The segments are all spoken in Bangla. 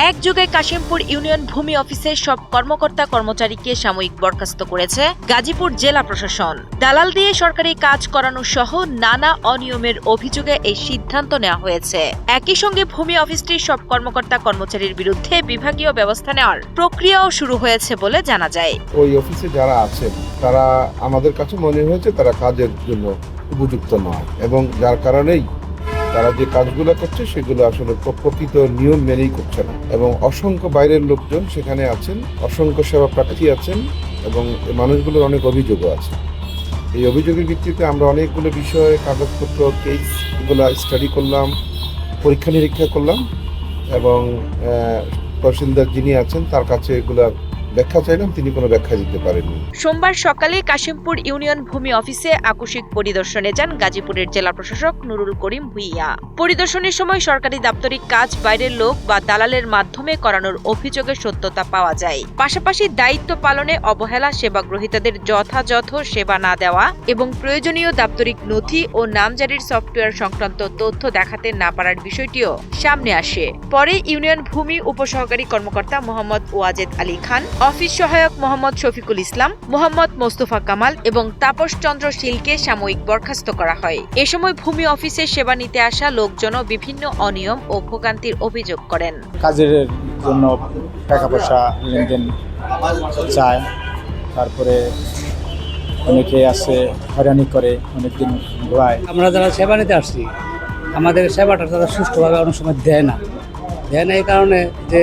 একযোগে কাশিমপুর ইউনিয়ন ভূমি অফিসের সব কর্মকর্তা কর্মচারীকে সাময়িক বরখাস্ত করেছে গাজীপুর জেলা প্রশাসন। দালাল দিয়ে সরকারি কাজ করানো সহ নানা অনিয়মের অভিযোগে এই সিদ্ধান্ত নেওয়া হয়েছে। একই সঙ্গে ভূমি অফিসটির সব কর্মকর্তা কর্মচারীর বিরুদ্ধে বিভাগীয় ব্যবস্থা নেওয়ার প্রক্রিয়াও শুরু হয়েছে বলে জানা যায়। ওই অফিসে যারা আছেন তারা আমাদের কাছে মনে হয়েছে তারা কাজের জন্য উপযুক্ত নয় এবং যার কারণেই তারা যে কাজগুলো করছে সেগুলো আসলে প্রকৃত নিয়ম মেনেই করছে না এবং অসংখ্য বাইরের লোকজন সেখানে আছেন, অসংখ্য সেবা প্রার্থী আছেন এবং এই মানুষগুলোর অনেক অভিযোগও আছে। এই অভিযোগের ভিত্তিতে আমরা অনেকগুলো বিষয়ে কাগজপত্র কেসগুলো স্টাডি করলাম, পরীক্ষা নিরীক্ষা করলাম এবং তহসিলদার যিনি আছেন তার কাছে এগুলা ব্যাখ্যা চাইলাম, তিনি কোনো ব্যাখ্যা দিতে পারেননি। সোমবার সকালে কাশিমপুর ইউনিয়ন ভূমি অফিসে আকস্মিক পরিদর্শনে যান গাজীপুরের জেলা প্রশাসক নুরুল করিম ভুইয়া। পরিদর্শনের সময় সরকারি দাপ্তরিক কাজ বাইরের লোক বা দালালের মাধ্যমে করানোর অভিযোগের সত্যতা পাওয়া যায়। পাশাপাশি দায়িত্ব পালনে অবহেলা, সেবা গ্রহীতাদের যথাযথ সেবা না দেওয়া এবং প্রয়োজনীয় দাপ্তরিক নথি ও নামজারির সফটওয়্যার সংক্রান্ত তথ্য দেখাতে না পারার বিষয়টিও সামনে আসে। পরে ইউনিয়ন ভূমি উপসহকারী কর্মকর্তা মোহাম্মদ ওয়াজেদ আলী খান, অফিস সহায়ক মোহাম্মদ শফিকুল ইসলাম, মোহাম্মদ মোস্তফা কামাল এবং তাপস চন্দ্র শীলকে সাময়িক বরখাস্ত করা হয়। এ সময় ভূমি অফিসে সেবা নিতে আসা লোকজনও বিভিন্ন অনিয়ম ও ভোগান্তির অভিযোগ করেন। কাজের জন্য টাকা পয়সা লেনদেন চায়, তারপরে অনেকে আছে হয়রানি করে, অনেকদিন ঘোরায়। আমরা যারা সেবা নিতে আসছি আমাদের সেবাটা তারা সুষ্ঠুভাবে অনেক সময় দেয় না এই কারণে যে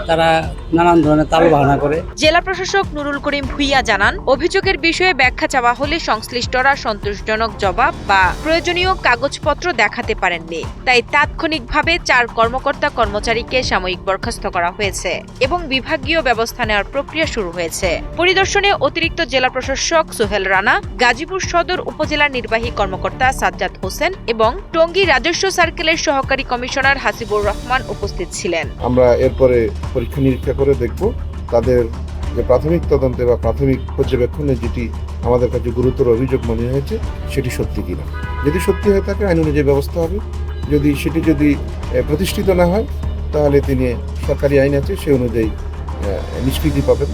তারা নানান ধরনের তালবাহানা করে। জেলা প্রশাসক নুরুল করিম ভুইয়া জানান, অভিযোগের বিষয়ে ব্যাখ্যা চাওয়া হলে সংশ্লিষ্টরা সন্তোষজনক জবাব বা প্রয়োজনীয় কাগজপত্র দেখাতে পারেননি। তাই তাৎক্ষণিকভাবে 4 কর্মকর্তা কর্মচারীকে সাময়িক বরখাস্ত করা হয়েছে এবং বিভাগীয় ব্যবস্থা নেওয়ার প্রক্রিয়া শুরু হয়েছে। পরিদর্শনে অতিরিক্ত জেলা প্রশাসক সোহেল রানা, গাজীপুর সদর উপজেলার নির্বাহী কর্মকর্তা সাজ্জাদ হোসেন এবং টঙ্গী রাজস্ব সার্কেলের সহকারী কমিশনার হাসিবুর রহমান উপস্থিত ছিলেন। আমরা এরপরে পরীক্ষা নিরীক্ষা করে দেখব তাদের যে প্রাথমিক তদন্তে বা প্রাথমিক পর্যবেক্ষণে যেটি আমাদের কাছে গুরুতর অভিযোগ মনে হয়েছে সেটি সত্যি কিনা। যদি সত্যি হয়ে থাকে আইন অনুযায়ী ব্যবস্থা হবে, যদি প্রতিষ্ঠিত না হয় তাহলে তিনি সরকারি আইন আছে সে অনুযায়ী নিষ্কৃতি পাবেন।